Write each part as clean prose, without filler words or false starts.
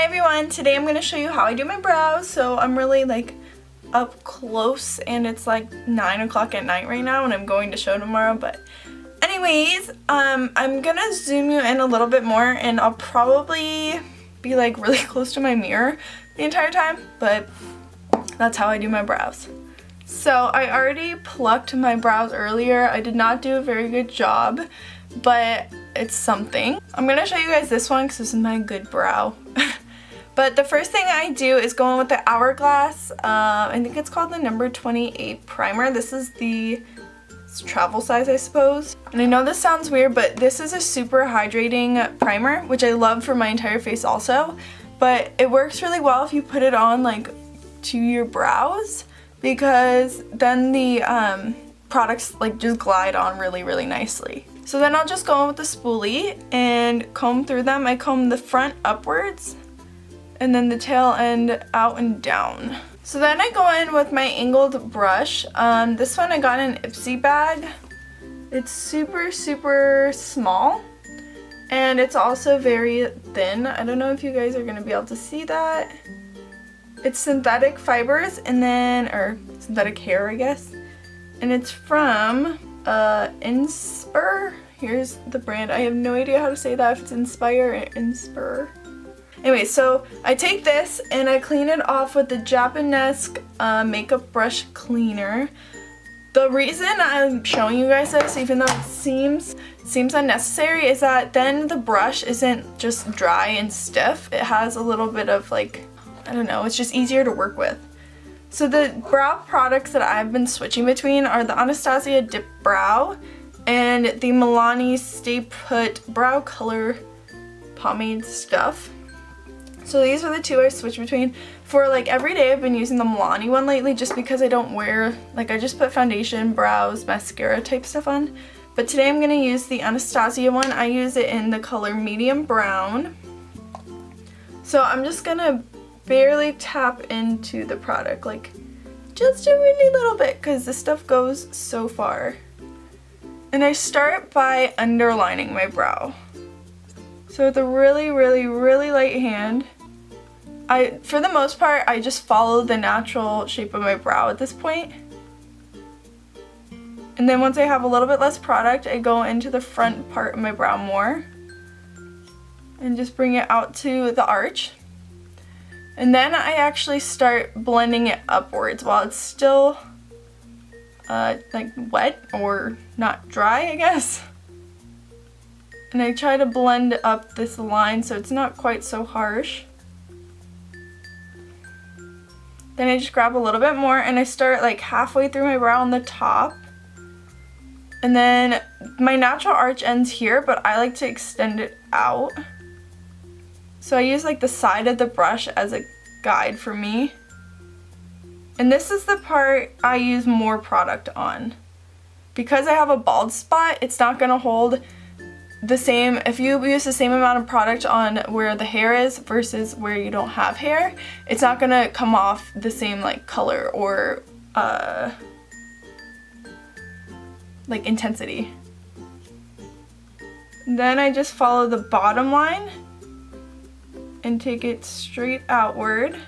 Hi everyone, today I'm going to show you how I do my brows. So I'm really like up close and it's like 9 o'clock at night right now and I'm going to show tomorrow. But anyways, I'm going to zoom you in a little bit more and I'll probably be like really close to my mirror the entire time, but that's how I do my brows. So I already plucked my brows earlier. I did not do a very good job, but it's something. I'm going to show you guys this one because this is my good brow. But the first thing I do is go in with the Hourglass. I think it's called the number 28 primer. This is the travel size, I suppose. And I know this sounds weird, but this is a super hydrating primer, which I love for my entire face also. But it works really well if you put it on like to your brows, because then the products like just glide on really nicely. So then I'll just go in with the spoolie and comb through them. I comb the front upwards and then the tail end out and down. So then I go in with my angled brush. This one I got in an Ipsy bag. It's super small and it's also very thin. I don't know if you guys are going to be able to see that. It's synthetic fibers and then, or synthetic hair I guess, and it's from Inspire. Here's the brand. I have no idea how to say that, if it's Inspire or Inspire. Anyway, so I take this and I clean it off with the japonesque makeup brush cleaner. The reason I'm showing you guys this, even though it seems unnecessary, is that then the brush isn't just dry and stiff. It has a little bit of like, I don't know, it's just easier to work with. So the brow products that I've been switching between are the Anastasia Dipbrow and the Milani Stay Put Brow Color Pomade stuff. So these are the two I switch between. For like every day I've been using the Milani one lately just because I don't wear, like I just put foundation, brows, mascara type stuff on. But today I'm going to use the Anastasia one. I use it in the color medium brown. So I'm just going to barely tap into the product, like just a really little bit, because this stuff goes so far. And I start by underlining my brow. So with a really light hand, for the most part, I just follow the natural shape of my brow at this point. And then once I have a little bit less product, I go into the front part of my brow more and just bring it out to the arch. And then I actually start blending it upwards while it's still like wet or not dry, I guess. And I try to blend up this line so it's not quite so harsh. Then I just grab a little bit more and I start like halfway through my brow on the top. And then my natural arch ends here, but I like to extend it out. So I use like the side of the brush as a guide for me. And this is the part I use more product on. Because I have a bald spot, it's not going to hold the same. If you use the same amount of product on where the hair is versus where you don't have hair, it's not going to come off the same like color or like intensity. Then I just follow the bottom line and take it straight outward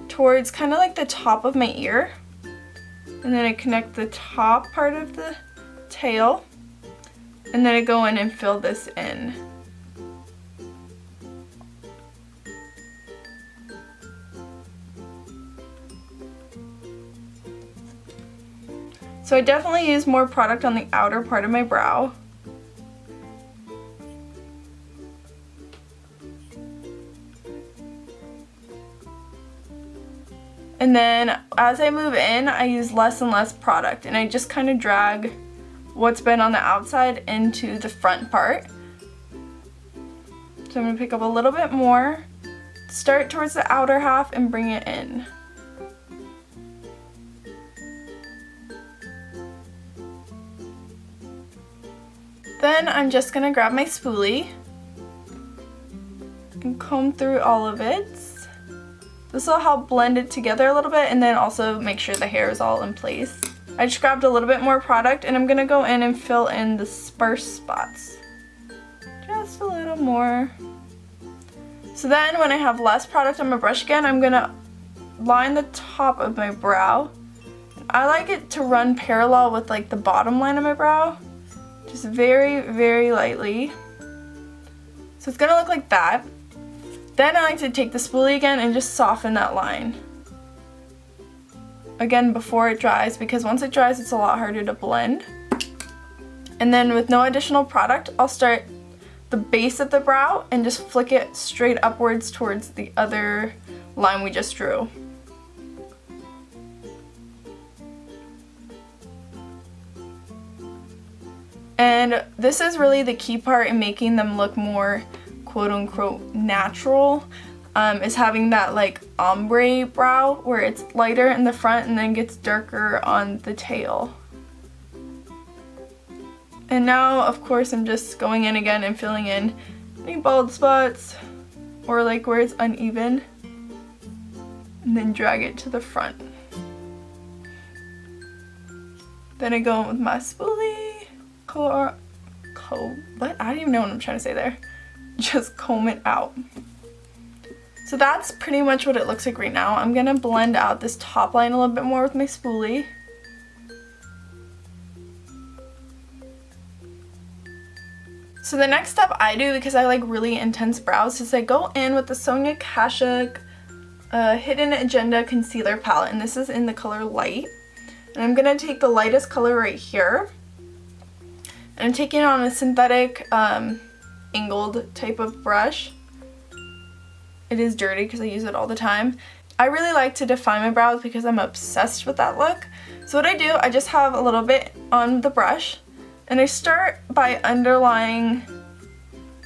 towards kind of like the top of my ear. And then I connect the top part of the tail. And then I go in and fill this in. So I definitely use more product on the outer part of my brow. And then as I move in, I use less and less product and I just kind of drag what's been on the outside into the front part. So I'm going to pick up a little bit more, start towards the outer half and bring it in. Then I'm just going to grab my spoolie and comb through all of it. This will help blend it together a little bit and then also make sure the hair is all in place. I just grabbed a little bit more product and I'm going to go in and fill in the sparse spots. Just a little more. So then when I have less product on my brush again, I'm gonna line the top of my brow. I like it to run parallel with like the bottom line of my brow, just very, very lightly. So it's gonna look like that. Then I like to take the spoolie again and just soften that line. Again, before it dries, because once it dries, it's a lot harder to blend. And then with no additional product, I'll start the base of the brow and just flick it straight upwards towards the other line we just drew. And this is really the key part in making them look more quote-unquote natural, is having that like ombre brow where it's lighter in the front and then gets darker on the tail. And now, of course, I'm just going in again and filling in any bald spots or like where it's uneven, and then drag it to the front. Then I go in with my spoolie, what? I don't even know what I'm trying to say there. Just comb it out. So that's pretty much what it looks like right now. I'm gonna blend out this top line a little bit more with my spoolie. So the next step I do, because I like really intense brows, is I go in with the Sonia Kashuk Hidden Agenda Concealer Palette, and this is in the color Light. And I'm going to take the lightest color right here, and I'm taking it on a synthetic angled type of brush. It is dirty because I use it all the time. I really like to define my brows because I'm obsessed with that look. So what I do, I just have a little bit on the brush, and I start by underlining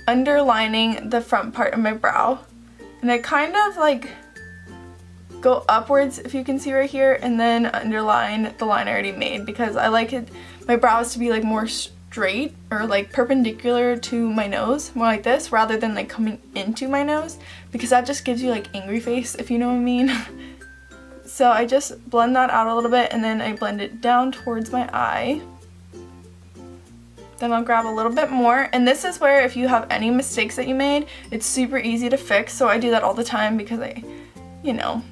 the front part of my brow. And I kind of like go upwards, if you can see right here, and then underline the line I already made, because I like my brows to be like more straight or like perpendicular to my nose, more like this, rather than like coming into my nose, because that just gives you like angry face, if you know what I mean. So I just blend that out a little bit, and then I blend it down towards my eye. Then I'll grab a little bit more, and this is where if you have any mistakes that you made, it's super easy to fix. So I do that all the time because you know.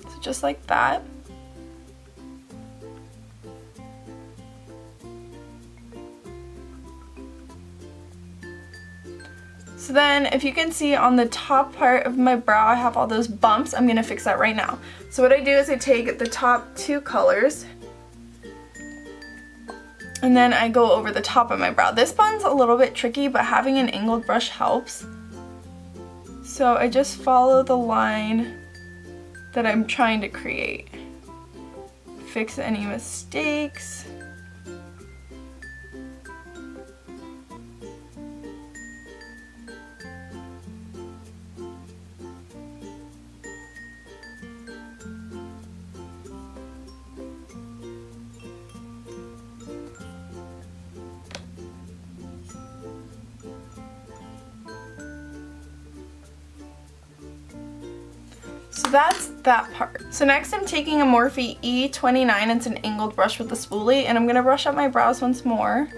So just like that. So then, if you can see on the top part of my brow, I have all those bumps. I'm going to fix that right now. So what I do is I take the top two colors, and then I go over the top of my brow. This one's a little bit tricky, but having an angled brush helps. So I just follow the line that I'm trying to create. Fix any mistakes. So that's that part. So next I'm taking a Morphe E29, it's an angled brush with a spoolie, and I'm going to brush up my brows once more.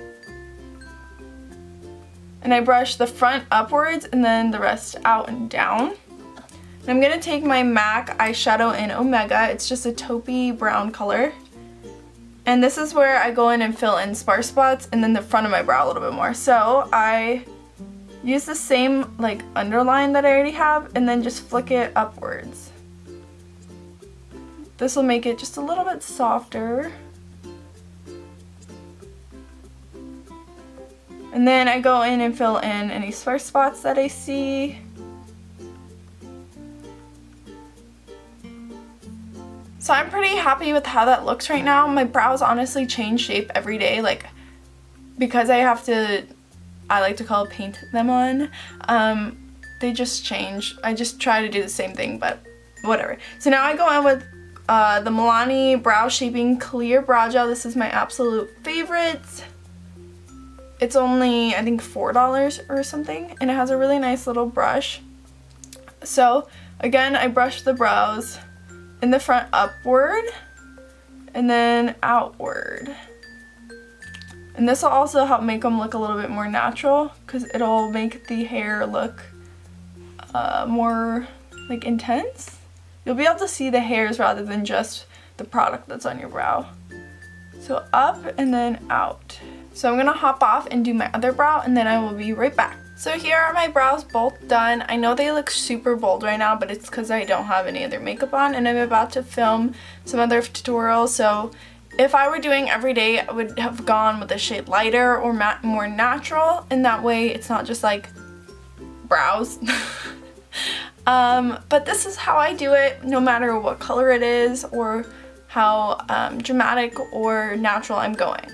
And I brush the front upwards and then the rest out and down. And I'm going to take my MAC eyeshadow in Omega, it's just a taupey brown color. And this is where I go in and fill in sparse spots and then the front of my brow a little bit more. So I use the same like underline that I already have and then just flick it upwards. This will make it just a little bit softer. And then I go in and fill in any sparse spots that I see. So I'm pretty happy with how that looks right now. My brows honestly change shape every day, like because I like to call it paint them on. They just change. I just try to do the same thing, but whatever. So now I go in with the Milani Brow Shaping Clear Brow Gel. This is my absolute favorite. It's only, I think, $4 or something, and it has a really nice little brush. So again, I brush the brows in the front upward, and then outward. And this will also help make them look a little bit more natural because it'll make the hair look more like intense. You'll be able to see the hairs rather than just the product that's on your brow. So up and then out. So I'm gonna hop off and do my other brow and then I will be right back. So here are my brows both done. I know they look super bold right now, but it's because I don't have any other makeup on and I'm about to film some other tutorials. So if I were doing every day, I would have gone with a shade lighter or more natural, and that way it's not just like brows. But this is how I do it, no matter what color it is or how dramatic or natural I'm going.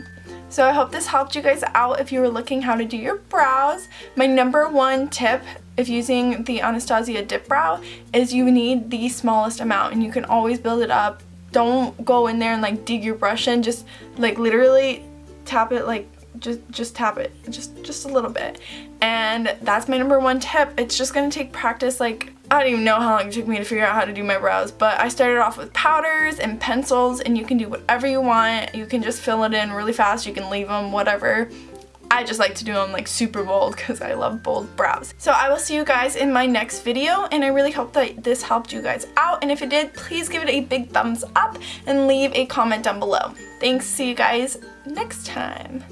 So I hope this helped you guys out if you were looking how to do your brows. My number one tip if using the Anastasia Dipbrow is you need the smallest amount and you can always build it up. Don't go in there and like dig your brush in, just like literally tap it, like just tap it just a little bit. And that's my number one tip. It's just gonna take practice. Like I don't even know how long it took me to figure out how to do my brows, but I started off with powders and pencils, and you can do whatever you want. You can just fill it in really fast, you can leave them, whatever. I just like to do them like super bold because I love bold brows. So I will see you guys in my next video, and I really hope that this helped you guys out, and if it did, please give it a big thumbs up and leave a comment down below. Thanks, see you guys next time.